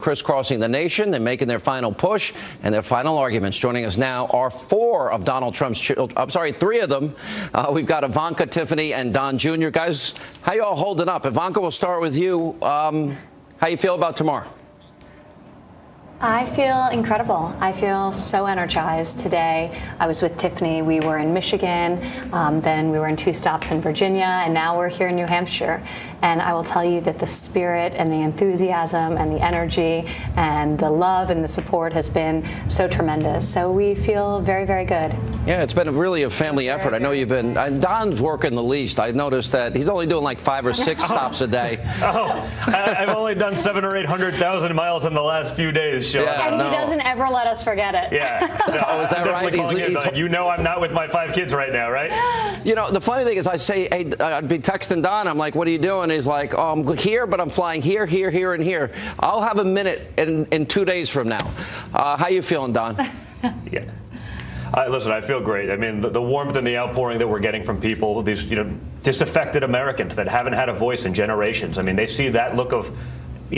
crisscrossing the nation. They're making their final push and their final arguments. Joining us now are four of Donald Trump's children. I'm sorry, three of them. We've got Ivanka, Tiffany, and Don Jr. Guys, how you all holding up? Ivanka, we'll start with you. How you feel about tomorrow? I feel incredible. I feel so energized today. I was with Tiffany. We were in Michigan, then we were in 2 stops in Virginia, and now we're here in New Hampshire. And I will tell you that the spirit and the enthusiasm and the energy and the love and the support has been so tremendous. So we feel very, very good. Yeah, it's been really a family effort. I know you've been, Don's working the least. I noticed that he's only doing like 5 or 6 stops a day. I've only done 700,000 or 800,000 miles in the last few days. Yeah, and he doesn't ever let us forget it. Yeah. No, oh, is that right? Like, you know I'm not with my 5 kids right now, right? You know, the funny thing is I say, hey, I'd be texting Don. I'm like, what are you doing? He's like, oh, I'm here, but I'm flying here, here, here, and here. I'll have a minute in 2 days from now. How you feeling, Don? Yeah. Listen, I feel great. I mean, the warmth and the outpouring that we're getting from people, these disaffected Americans that haven't had a voice in generations. I mean, they see that look of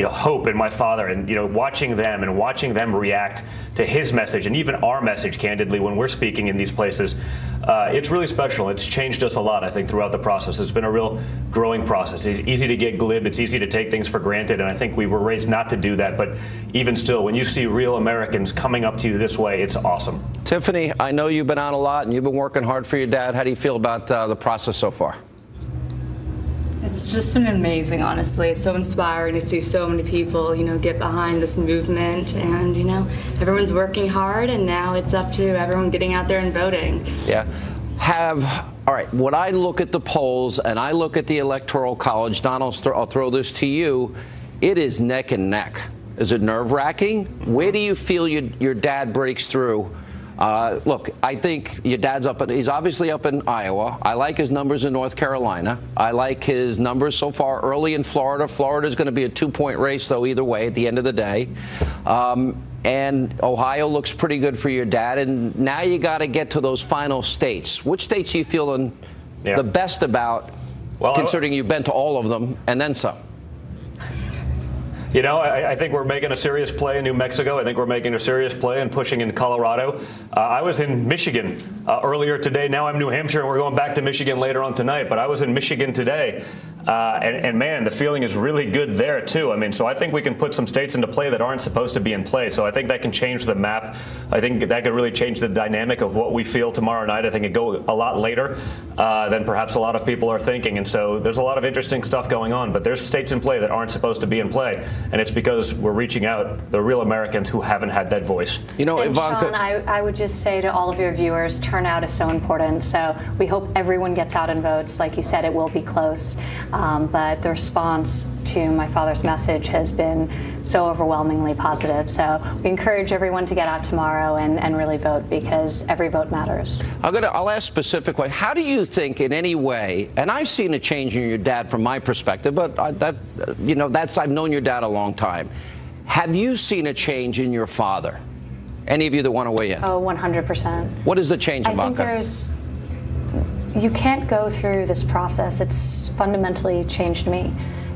hope in my father, and watching them react to his message and even our message, candidly, when we're speaking in these places, it's really special. It's changed us a lot, I think, throughout the process. It's been a real growing process. It's easy to get glib. It's easy to take things for granted, and I think we were raised not to do that. But even still, when you see real Americans coming up to you this way, it's awesome. Tiffany, I know you've been out a lot and you've been working hard for your dad. How do you feel about the process so far? It's just been amazing, honestly. It's so inspiring to see so many people, get behind this movement, and, everyone's working hard, and now it's up to everyone getting out there and voting. Yeah. All right, when I look at the polls and I look at the Electoral College, Don, I'll throw this to you, it is neck and neck. Is it nerve-wracking? Where do you feel your dad breaks through? Look, I think your dad's he's obviously up in Iowa. I like his numbers in North Carolina. I like his numbers so far early in Florida. Florida's going to be a 2-point race, though, either way, at the end of the day. And Ohio looks pretty good for your dad. And now you got to get to those final states. Which states are you feeling the best about, considering you've been to all of them and then some? I think we're making a serious play in New Mexico. I think we're making a serious play and pushing in Colorado. I was in Michigan earlier today. Now I'm in New Hampshire, and we're going back to Michigan later on tonight. But I was in Michigan today. And man, the feeling is really good there, too. I mean, so I think we can put some states into play that aren't supposed to be in play. So I think that can change the map. I think that could really change the dynamic of what we feel tomorrow night. I think it go a lot later than perhaps a lot of people are thinking. And so there's a lot of interesting stuff going on. But there's states in play that aren't supposed to be in play. And it's because we're reaching out the real Americans who haven't had that voice. Ivanka, Sean, I would just say to all of your viewers, turnout is so important. So we hope everyone gets out and votes. Like you said, it will be close. But the response to my father's message has been so overwhelmingly positive. So we encourage everyone to get out tomorrow and really vote, because every vote matters. I'll ask specifically, how do you think in any way, and I've seen a change in your dad from my perspective, but I've known your dad a long time. Have you seen a change in your father? Any of you that want to weigh in? Oh, 100%. What is the change, Ivanka? I think you can't go through this process. It's fundamentally changed me.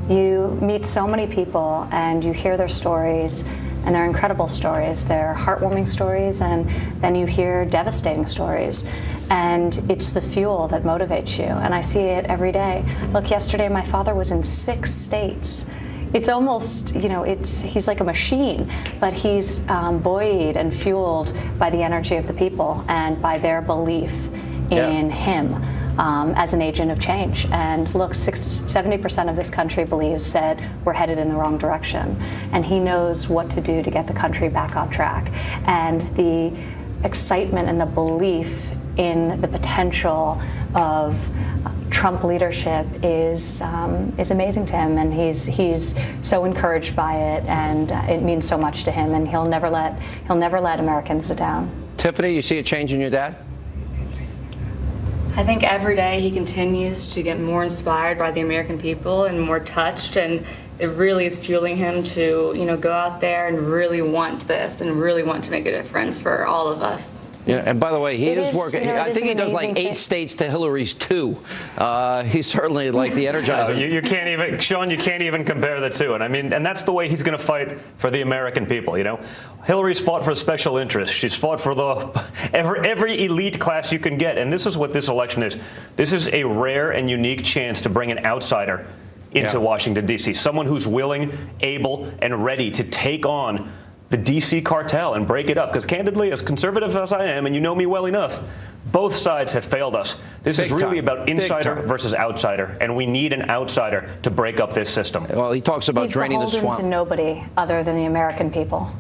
You meet so many people and you hear their stories, and they're incredible stories. They're heartwarming stories, and then you hear devastating stories. And it's the fuel that motivates you, and I see it every day. Look, yesterday my father was in 6 states. It's almost, he's like a machine, but he's buoyed and fueled by the energy of the people and by their belief in him as an agent of change. And look, 70% of this country believes that we're headed in the wrong direction, and he knows what to do to get the country back on track. And the excitement and the belief in the potential of Trump leadership is amazing to him, and he's so encouraged by it, and it means so much to him, and he'll never let Americans down. Tiffany, you see a change in your dad? I think every day he continues to get more inspired by the American people and more touched, and it really is fueling him to, go out there and really want this and really want to make a difference for all of us. Yeah, and by the way, he is working. I think he does like 8 thing. states to Hillary's 2. He's certainly like the Energizer. You can't even, Sean, you can't even compare the two. And I mean, and that's the way he's going to fight for the American people, Hillary's fought for special interests. She's fought for every elite class you can get. And this is what this election is. This is a rare and unique chance to bring an outsider into Washington, D.C., someone who's willing, able, and ready to take on the D.C. cartel and break it up. Because candidly, as conservative as I am, and you know me well enough, both sides have failed us. This is really about insider versus outsider, and we need an outsider to break up this system. Well, he talks about draining the swamp. He's beholden to nobody other than the American people.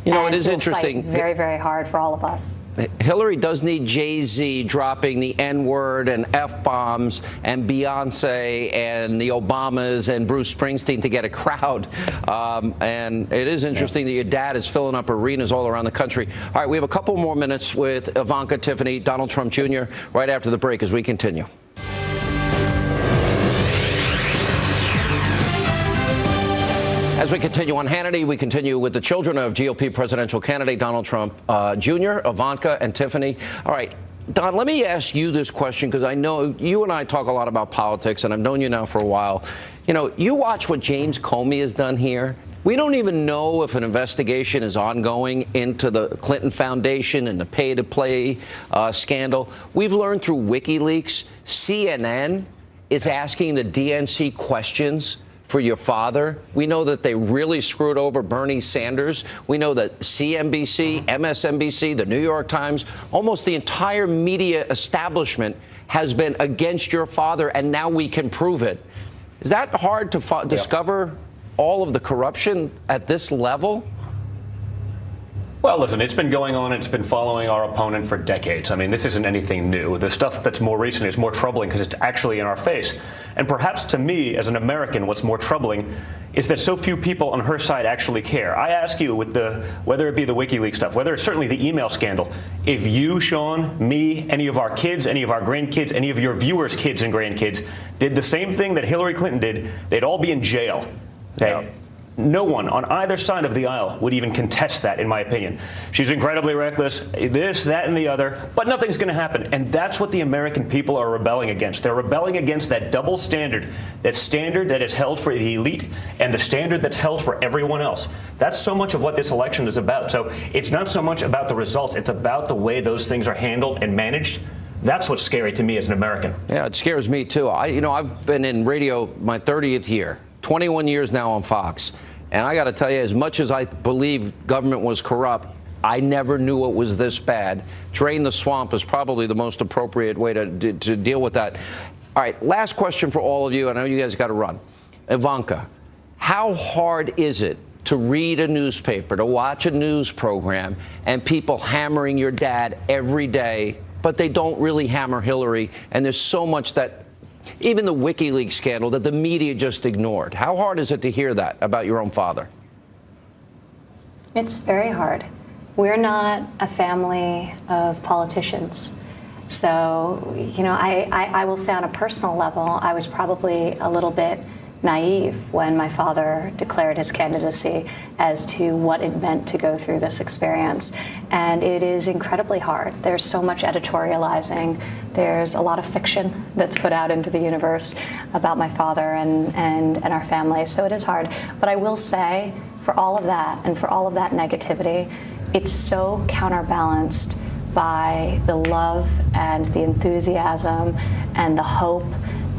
It is interesting. Fight very, very hard for all of us. Hillary does need Jay-Z dropping the N-word and F-bombs and Beyonce and the Obamas and Bruce Springsteen to get a crowd. And it is interesting that your dad is filling up arenas all around the country. All right, we have a couple more minutes with Ivanka, Tiffany, Donald Trump Jr. right after the break as we continue. As we continue on Hannity, we continue with the children of GOP presidential candidate Donald Trump Jr., Ivanka and Tiffany. All right, Don, let me ask you this question because I know you and I talk a lot about politics, and I've known you now for a while. You watch what James Comey has done here. We don't even know if an investigation is ongoing into the Clinton Foundation and the pay-to-play scandal. We've learned through WikiLeaks, CNN is asking the DNC questions for your father. We know that they really screwed over Bernie Sanders. We know that CNBC, MSNBC, the New York Times, almost the entire media establishment has been against your father, and now we can prove it. Is that hard to discover all of the corruption at this level? Well, listen, it's been going on. It's been following our opponent for decades. I mean, this isn't anything new. The stuff that's more recent is more troubling because it's actually in our face. And perhaps to me, as an American, what's more troubling is that so few people on her side actually care. I ask you, with whether it be the WikiLeaks stuff, whether it's certainly the email scandal, if you, Sean, me, any of our kids, any of our grandkids, any of your viewers' kids and grandkids did the same thing that Hillary Clinton did, they'd all be in jail. Okay? Yeah. No one on either side of the aisle would even contest that, in my opinion. She's incredibly reckless, this, that, and the other, but nothing's going to happen. And that's what the American people are rebelling against. They're rebelling against that double standard that is held for the elite and the standard that's held for everyone else. That's so much of what this election is about. So it's not so much about the results. It's about the way those things are handled and managed. That's what's scary to me as an American. Yeah, it scares me, too. I've been in radio my 30th year. 21 years now on Fox. And I got to tell you, as much as I believe government was corrupt, I never knew it was this bad. Drain the swamp is probably the most appropriate way to deal with that. All right, last question for all of you. I know you guys got to run. Ivanka, how hard is it to read a newspaper, to watch a news program, and people hammering your dad every day, but they don't really hammer Hillary, and there's so much that even the WikiLeaks scandal that the media just ignored? How hard is it to hear that about your own father? It's very hard. We're not a family of politicians. So, I will say on a personal level, I was probably a little bit naive when my father declared his candidacy as to what it meant to go through this experience. And it is incredibly hard. There's so much editorializing. There's a lot of fiction that's put out into the universe about my father and our family. So it is hard. But I will say, for all of that and for all of that negativity, it's so counterbalanced by the love and the enthusiasm and the hope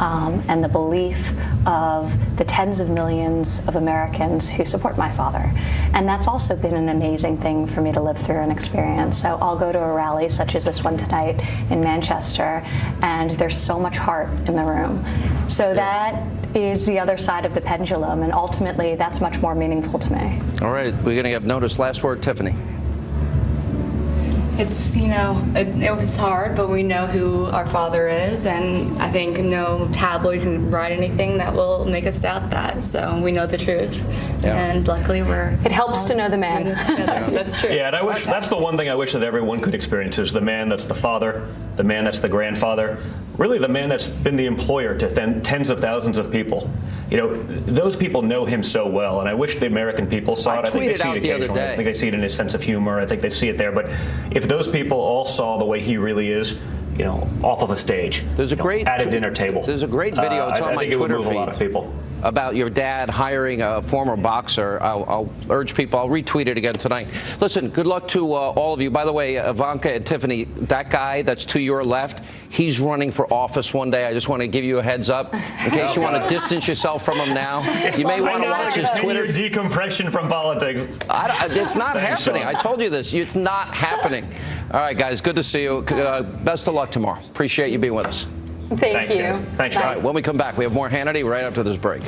and the belief of the tens of millions of Americans who support my father. And that's also been an amazing thing for me to live through and experience. So I'll go to a rally such as this one tonight in Manchester, and there's so much heart in the room. So that is the other side of the pendulum, and ultimately that's much more meaningful to me. All right, we're going to have notice. Last word, Tiffany. It's, it was hard, but we know who our father is, and I think no tabloid can write anything that will make us doubt that. So we know the truth, and luckily it helps to know the man. That's true. Yeah, and I wish that's the one thing I wish that everyone could experience is the man that's the father the man that's the grandfather, really the man that's been the employer to tens of thousands of people. You know, those people know him so well, and I wish the American people saw it. I think they see it occasionally. I think they see it in his sense of humor. I think they see it there. But if those people all saw the way he really is, you know, off of a stage, there's a great at a dinner table. There's a great video. It's on my Twitter feed. A lot of people. About your dad hiring a former boxer. I'll urge people. I'll retweet it again tonight. Listen, good luck to all of you. By the way, Ivanka and Tiffany, that guy that's to your left, he's running for office one day. I just want to give you a heads up in case you want to distance yourself from him now. You may want to watch his Twitter. Decompression from politics. It's not happening. I told you this. It's not happening. All right, guys, good to see you. Best of luck tomorrow. Appreciate you being with us. Thank you. Thanks, All right, when we come back, we have more Hannity right after this break.